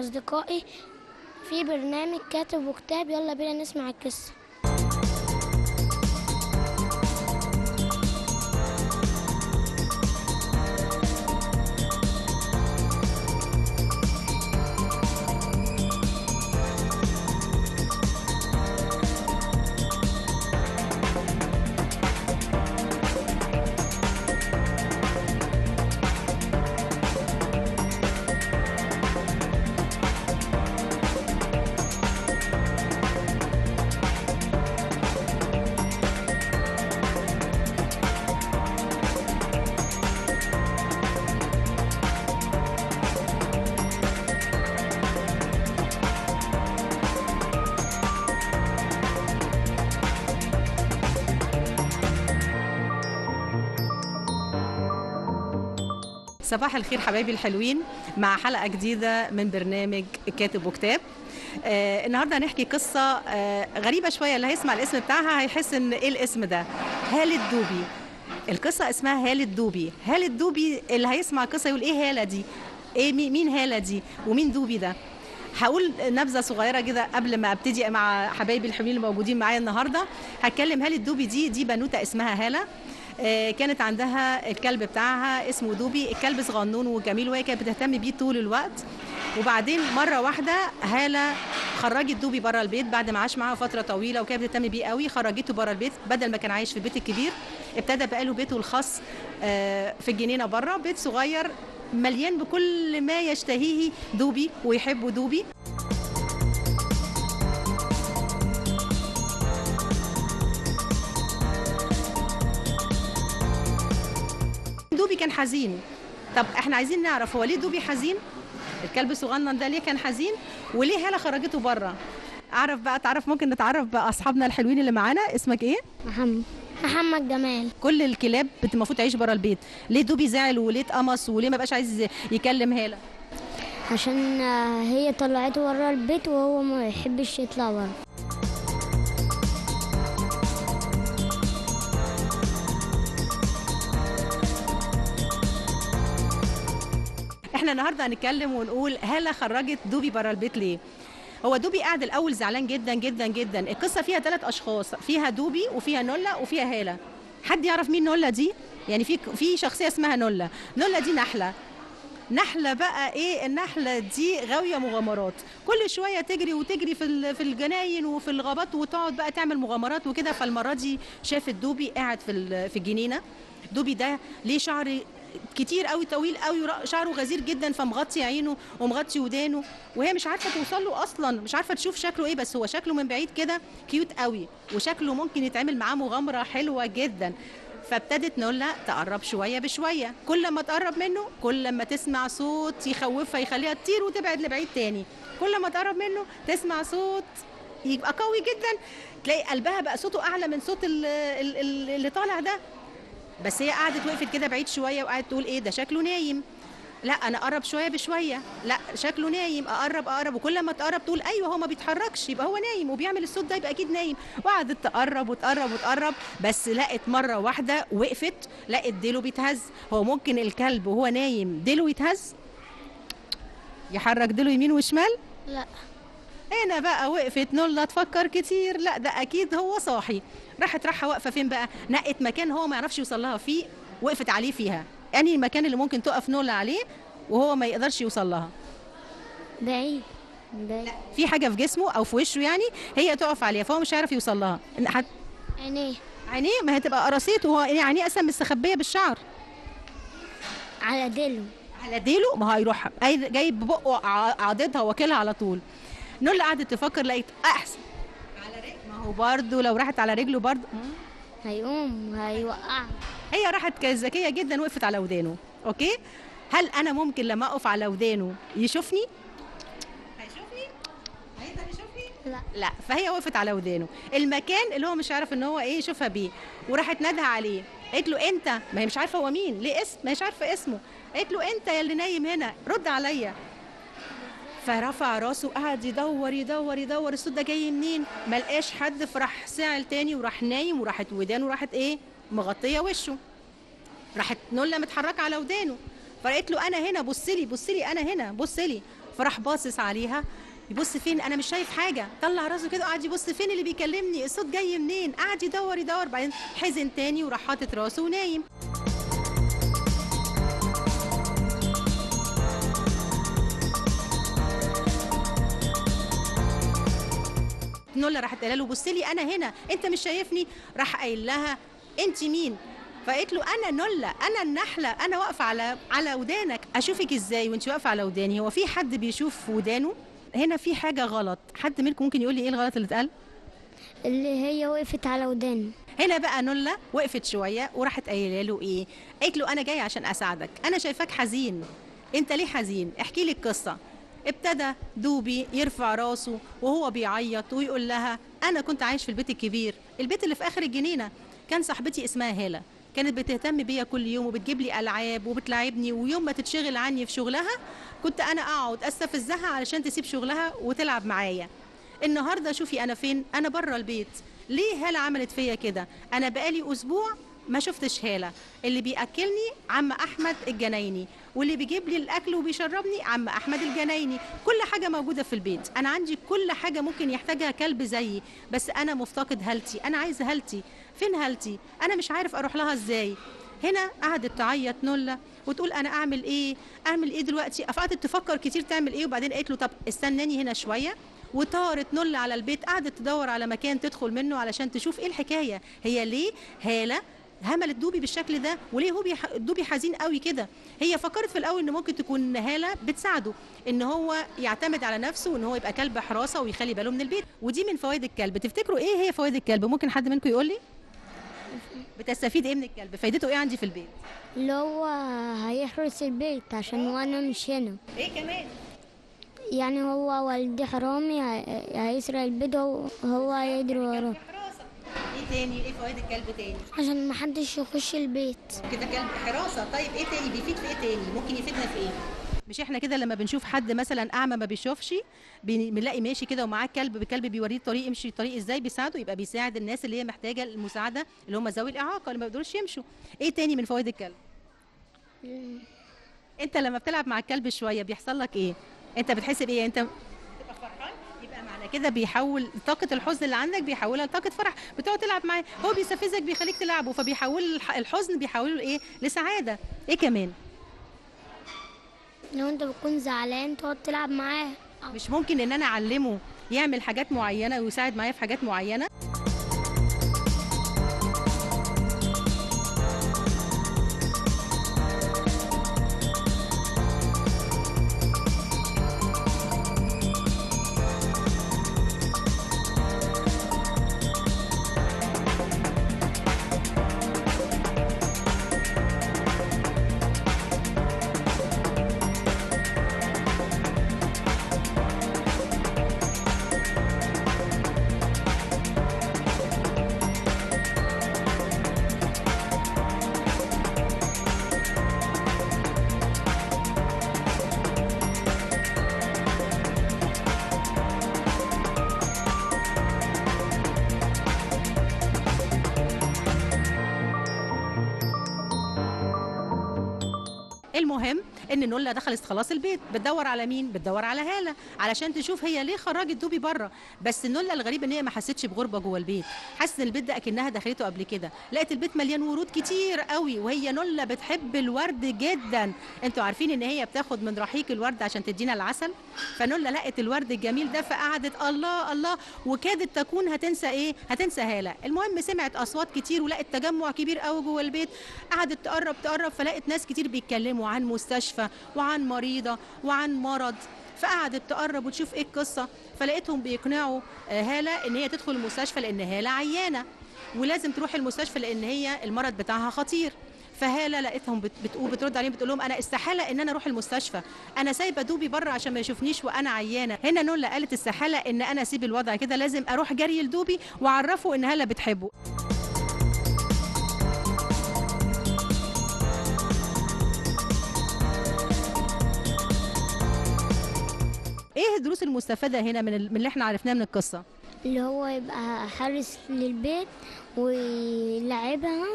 مع أصدقائي في برنامج كاتب وكتاب. يلا بينا نسمع القصة. صباح الخير حبايبي الحلوين، مع حلقة جديدة من برنامج كاتب وكتاب. النهاردة هنحكي قصة غريبة شوية. اللي هيسمع الاسم بتاعها هيحس ان ايه الاسم ده؟ هالة دوبي. القصة اسمها هالة دوبي. هالة دوبي اللي هيسمع القصة يقول ايه هالة دي؟ ايه مين هالة دي؟ ومين دوبي ده؟ هقول نبذة صغيرة كده قبل ما ابتدي مع حبايبي الحلوين اللي موجودين معايا النهاردة. هتكلم هالة دوبي دي بنوتة اسمها هالة. كانت عندها الكلب بتاعها اسمه دوبي. الكلب صغنون وجميل وهي كانت بتهتم بيه طول الوقت. وبعدين مرة واحدة هالة خرجت دوبي بره البيت بعد ما عاش معاها فترة طويلة وكانت بتهتم بيه قوي. خرجته بره البيت بدل ما كان عايش في البيت الكبير، ابتدى بقى له بيته الخاص في الجنينة بره، بيت صغير مليان بكل ما يشتهيه دوبي ويحبه دوبي. دوبي كان حزين. طب احنا عايزين نعرف هو ليه دوبي حزين؟ الكلب الصغنن ده ليه كان حزين؟ وليه هالة خرجته بره؟ ممكن نتعرف بقى اصحابنا الحلوين اللي معانا. اسمك ايه؟ محمد جمال. كل الكلاب المفروض تعيش بره البيت، ليه دوبي زعل وليه اتقمص وليه ما بقاش عايز يكلم هالة؟ عشان هي طلعته بره البيت وهو ما يحبش يطلع بره. احنا النهارده هنتكلم ونقول هالة خرجت دوبي بره البيت ليه؟ هو دوبي قاعد الاول زعلان جدا جدا جدا. القصه فيها 3 اشخاص، فيها دوبي وفيها نولا وفيها هالة. حد يعرف مين نولا دي؟ يعني في شخصيه اسمها نولا. نولا دي نحله بقى. ايه النحله دي؟ غاويه مغامرات، كل شويه تجري وتجري في الجناين وفي الغابات وتقعد بقى تعمل مغامرات وكده. فالمره دي شافت دوبي قاعد في الجنينه. دوبي ده ليه شعر كتير قوي طويل قوي، شعره غزير جدا، فمغطي عينه ومغطي ودانه، وهي مش عارفه توصل له اصلا، مش عارفه تشوف شكله ايه، بس هو شكله من بعيد كده كيوت قوي وشكله ممكن يتعمل معاه مغامره حلوه جدا. فابتدت نولا تقرب شويه بشويه. كل ما تقرب منه كل ما تسمع صوت يخوفها يخليها تطير وتبعد لبعيد تاني. كل ما تقرب منه تسمع صوت يبقى قوي جدا، تلاقي قلبها بقى صوته اعلى من صوت اللي طالع ده. بس هي قعدت وقفت كده بعيد شويه وقعدت تقول ايه ده؟ شكله نايم. لا انا اقرب شويه بشويه، لا شكله نايم، اقرب. وكل ما تقرب تقول ايوه هو ما بيتحركش يبقى هو نايم، وبيعمل الصوت ده يبقى اكيد نايم. وقعدت تقرب وتقرب، بس لقت مره واحده وقفت، لقت ديله بيتهز. هو ممكن الكلب وهو نايم ديله يتهز؟ يحرك ديله يمين وشمال؟ لا. هنا بقى وقفت نولا تفكر كتير، لا ده اكيد هو صاحي. راحه واقفه فين بقى؟ نقت مكان هو ما يعرفش يوصل لها فيه، وقفت عليه فيها. يعني المكان اللي ممكن تقف نولا عليه وهو ما يقدرش يوصل لها؟ بعيد. لا، في حاجه في جسمه او في وشه يعني هي تقف عليها فهو مش عارف يوصل لها. عينيه ما هتبقى قراصيته، هو عينيه اصلا مستخبيه بالشعر. على ديله ما هيروح جايب ببقه عاضدها واكلها على طول. نولا قعدت تفكر، لقيت احسن على رجل. ما هو برضه لو راحت على رجله برضه هيقوم هيوقع. هي راحت كانت ذكيه جدا، وقفت على ودانه. اوكي، هل انا ممكن لما اقف على ودانه يشوفني؟ هيقدر يشوفني؟ لا. فهي وقفت على ودانه، المكان اللي هو مش عارف ان هو ايه يشوفها بيه، وراحت نادها عليه. قالت له انت، ما هي مش عارفه هو مين، ليه اسم ما هيش عارفه اسمه. قالت له انت يا اللي نايم هنا، رد عليا. فرفع راسه وقعد يدور الصوت ده جاي منين، ما لقاش حد. فراح ساعل تاني وراح نايم، وراحت ودانه راحت ايه مغطيه وشه. راحت نولا متحركه على ودانه، فقالت له انا هنا، بصلي انا هنا، بصلي. فراح باصص عليها، يبص فين، انا مش شايف حاجه، طلع راسه كده قعد يبص فين اللي بيكلمني، الصوت جاي منين، قعد يدور يدور، بعدين حزن تاني وراح حاطط راسه ونايم. نولا راحت قايله له بص لي انا هنا، انت مش شايفني؟ راح قايل لها انت مين؟ فقالت له انا نولا، انا النحله، انا واقفه على ودانك، اشوفك ازاي وانت واقفه على وداني؟ هو في حد بيشوف ودانه؟ هنا في حاجه غلط. حد منكم ممكن يقول لي ايه الغلط اللي اتقال؟ اللي هي وقفت على وداني. هنا بقى نولا وقفت شويه وراحت قايله له ايه؟ قالت له انا جايه عشان اساعدك، انا شايفاك حزين، انت ليه حزين؟ احكي لي القصه. ابتدى دوبي يرفع راسه وهو بيعيط ويقول لها انا كنت عايش في البيت الكبير، البيت اللي في اخر الجنينه، كان صاحبتي اسمها هاله، كانت بتهتم بيا كل يوم وبتجيب لي العاب وبتلاعبني، ويوم ما تتشغل عني في شغلها كنت انا اقعد استفزها علشان تسيب شغلها وتلعب معايا. النهارده شوفي انا فين، انا بره البيت. ليه هاله عملت فيا كده؟ انا بقالي اسبوع ما شفتش هاله، اللي بياكلني عم احمد الجنايني، واللي بيجيب لي الاكل وبيشربني عم احمد الجنايني، كل حاجه موجوده في البيت، انا عندي كل حاجه ممكن يحتاجها كلب زيي، بس انا مفتقد هالتي، انا عايز هالتي، فين هالتي؟ انا مش عارف اروح لها ازاي. هنا قعدت تعيط نولا وتقول انا اعمل ايه، اعمل ايه دلوقتي؟ قعدت تفكر كتير تعمل ايه، وبعدين قالت له طب استناني هنا شويه، وطارت نولا على البيت، قعدت تدور على مكان تدخل منه علشان تشوف ايه الحكايه، هي ليه هاله هملت دوبي بالشكل ده، وليه هو دوبي حزين قوي كده. هي فكرت في الاول ان ممكن تكون هاله بتساعده ان هو يعتمد على نفسه وان هو يبقى كلب حراسه ويخلي باله من البيت، ودي من فوائد الكلب. تفتكروا ايه هي فوائد الكلب؟ ممكن حد منكم يقول لي بتستفيد ايه من الكلب؟ فايدته ايه عندي في البيت؟ اللي هو هيحرس البيت عشان وانا مش هنا. ايه كمان؟ يعني هو والدي حرامي هيسرق البيت وهو هيجري وراه. حراسه. ايه تاني؟ ايه فوائد الكلب تاني؟ عشان محدش يخش البيت. كده كلب حراسه. طيب ايه تاني بيفيد في ايه تاني؟ ممكن يفيدنا في ايه؟ مش احنا كده لما بنشوف حد مثلا اعمى ما بيشوفش بنلاقي ماشي كده ومعاه كلب، بكلب بيوريه الطريق يمشي الطريق ازاي، بيساعده، يبقى بيساعد الناس اللي هي محتاجه المساعده اللي هم ذوي الاعاقه اللي ما بيقدروش يمشوا. ايه تاني من فوائد الكلب؟ انت لما بتلعب مع الكلب شويه بيحصل لك ايه؟ انت بتحس بايه؟ انت بتبقى فرحان، يبقى معنى كده بيحول طاقه الحزن اللي عندك بيحولها لطاقه فرح، بتقعد تلعب معاه، هو بيستفزك بيخليك تلعبه، فبيحول الحزن بيحوله لايه؟ لسعاده. ايه كمان؟ لو انت بتكون زعلان تقعد تلعب معاه. مش ممكن ان انا اعلمه يعمل حاجات معينه ويساعد معايا في حاجات معينه؟ المهم ان نولا دخلت خلاص البيت، بتدور على مين؟ بتدور على هاله علشان تشوف هي ليه خرجت دوبي بره. بس نولا الغريب ان هي ما حسيتش بغربه جوه البيت، حاسه ان البيت ده اكنها دخلته قبل كده، لقيت البيت مليان ورود كتير قوي، وهي نولا بتحب الورد جدا. انتوا عارفين ان هي بتاخد من رحيق الورد عشان تدينا العسل؟ فنولا لقت الورد الجميل ده فقعدت الله الله، وكادت تكون هتنسى ايه؟ هتنسى هاله. المهم سمعت اصوات كتير ولقت تجمع كبير قوي جوه البيت، قعدت تقرب فلقت ناس كتير بيتكلموا عن مستشفى وعن مريضة وعن مرض، فقعدت تقرب وتشوف ايه القصة، فلقيتهم بيقنعوا هالة ان هي تدخل المستشفى لان هالة عيانة ولازم تروح المستشفى لان هي المرض بتاعها خطير. فهالة لقيتهم بترد عليهم بتقول لهم انا استحالة ان انا اروح المستشفى، انا سايبة دوبي بره عشان ما يشوفنيش وانا عيانة. هنا نولا قالت استحالة ان انا اسيب الوضع كده، لازم اروح جري لدوبي واعرفه ان هالة بتحبه. ايه الدروس المستفاده هنا من اللي احنا عرفناه من القصه؟ اللي هو يبقى حارس للبيت ويلعبها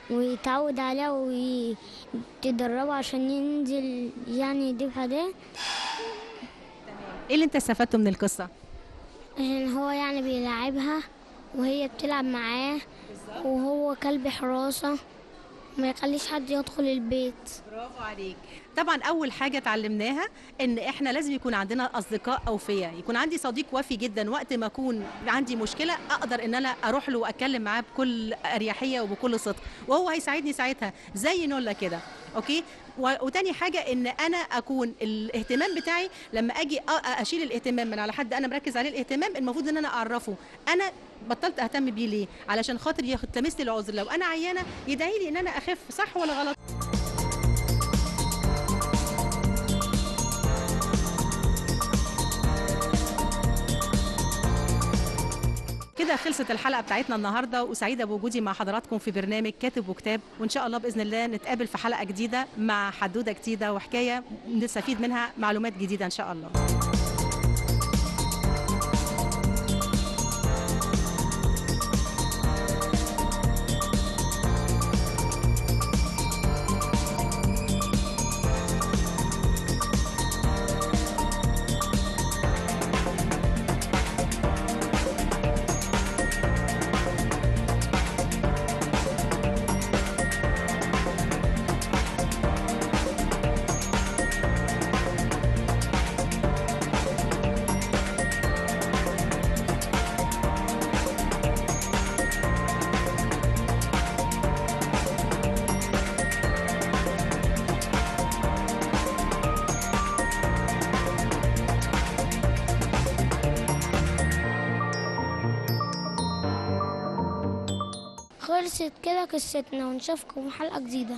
ويتعود عليها ويتدربوا عشان ينزل يعني يجيب حاجات ايه اللي انت استفدته من القصه؟ عشان هو يعني بيلعبها وهي بتلعب معاه، وهو كلب حراسة ما يخليش حد يدخل البيت. برافو عليك. طبعا اول حاجه اتعلمناها ان احنا لازم يكون عندنا اصدقاء اوفياء، يكون عندي صديق وفي جدا، وقت ما اكون عندي مشكله اقدر ان انا اروح له واتكلم معاه بكل اريحيه وبكل صدق، وهو هيساعدني ساعتها زي نولا كده. اوكي. وتاني حاجه ان انا اكون الاهتمام بتاعي لما اجي اشيل الاهتمام من على حد انا مركز عليه الاهتمام، المفروض ان انا اعرفه انا بطلت اهتم بيه ليه، علشان خاطر يلتمس لي العذر، لو انا عيانه يدعي لي ان انا اخف. صح ولا غلط؟ كده خلصت الحلقة بتاعتنا النهاردة، وسعيدة بوجودي مع حضراتكم في برنامج كاتب وكتاب، وإن شاء الله بإذن الله نتقابل في حلقة جديدة مع حدودة جديدة وحكاية نستفيد منها معلومات جديدة إن شاء الله. خلصت كده قصتنا، ونشوفكم في حلقة جديدة.